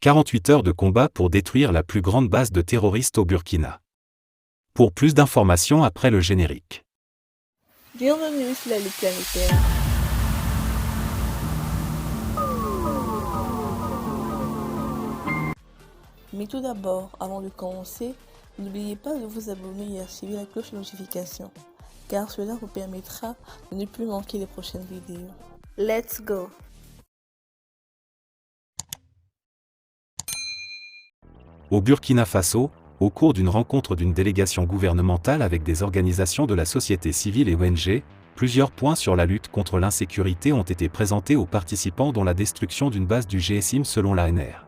48 heures de combat pour détruire la plus grande base de terroristes au Burkina. Pour plus d'informations après le générique. Bienvenue sur la Ligue planétaire. Mais tout d'abord, avant de commencer, n'oubliez pas de vous abonner et activer la cloche de notification, car cela vous permettra de ne plus manquer les prochaines vidéos. Let's go! Au Burkina Faso, au cours d'une rencontre d'une délégation gouvernementale avec des organisations de la société civile et ONG, plusieurs points sur la lutte contre l'insécurité ont été présentés aux participants, dont la destruction d'une base du GSIM selon l'ANR.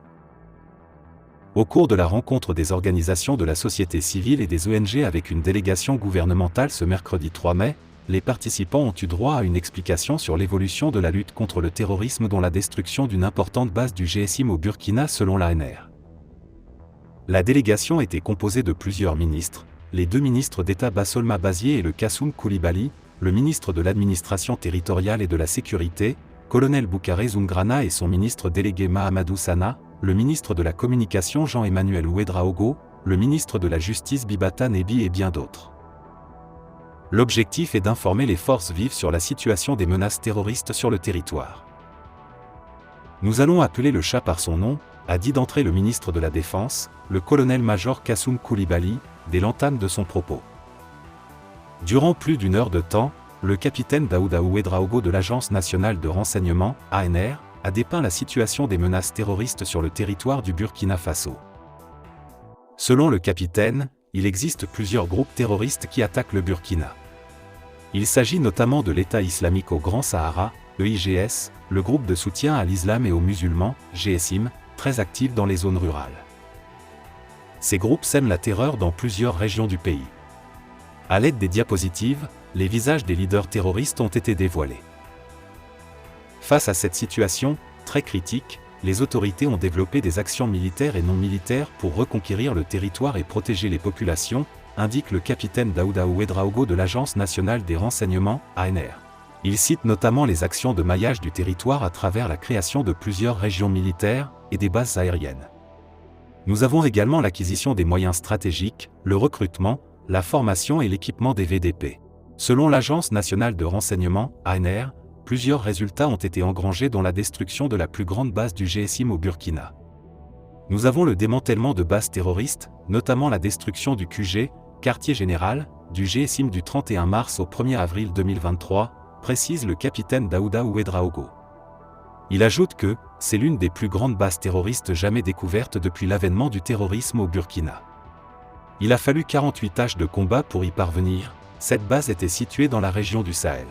Au cours de la rencontre des organisations de la société civile et des ONG avec une délégation gouvernementale ce mercredi 3 mai, les participants ont eu droit à une explication sur l'évolution de la lutte contre le terrorisme, dont la destruction d'une importante base du GSIM au Burkina selon l'ANR. La délégation était composée de plusieurs ministres, les deux ministres d'État Bassolma Bazié et le Kassoum Koulibaly, le ministre de l'administration territoriale et de la sécurité, colonel Boukaré Zoumgrana, et son ministre délégué Mahamadou Sana, le ministre de la communication Jean-Emmanuel Ouedraogo, le ministre de la justice Bibata Nebi et bien d'autres. L'objectif est d'informer les forces vives sur la situation des menaces terroristes sur le territoire. Nous allons appeler le chat par son nom, a dit d'entrée le ministre de la Défense, le colonel-major Kassoum Koulibaly, dès l'entame de son propos. Durant plus d'une heure de temps, le capitaine Daouda Ouedraogo de l'Agence nationale de renseignement, ANR, a dépeint la situation des menaces terroristes sur le territoire du Burkina Faso. Selon le capitaine, il existe plusieurs groupes terroristes qui attaquent le Burkina. Il s'agit notamment de l'État islamique au Grand Sahara, EIGS, le groupe de soutien à l'islam et aux musulmans, GSIM, très actif dans les zones rurales. Ces groupes sèment la terreur dans plusieurs régions du pays. À l'aide des diapositives, les visages des leaders terroristes ont été dévoilés. Face à cette situation, très critique, les autorités ont développé des actions militaires et non militaires pour reconquérir le territoire et protéger les populations, indique le capitaine Daouda Ouedraogo de l'Agence nationale des renseignements, ANR. Il cite notamment les actions de maillage du territoire à travers la création de plusieurs régions militaires et des bases aériennes. Nous avons également l'acquisition des moyens stratégiques, le recrutement, la formation et l'équipement des VDP. Selon l'Agence nationale de renseignement, ANR, plusieurs résultats ont été engrangés, dont la destruction de la plus grande base du GSIM au Burkina. Nous avons le démantèlement de bases terroristes, notamment la destruction du QG, quartier général, du GSIM du 31 mars au 1er avril 2023, précise le capitaine Daouda Ouedraogo. Il ajoute que c'est l'une des plus grandes bases terroristes jamais découvertes depuis l'avènement du terrorisme au Burkina. Il a fallu 48 tâches de combat pour y parvenir. Cette base était située dans la région du Sahel.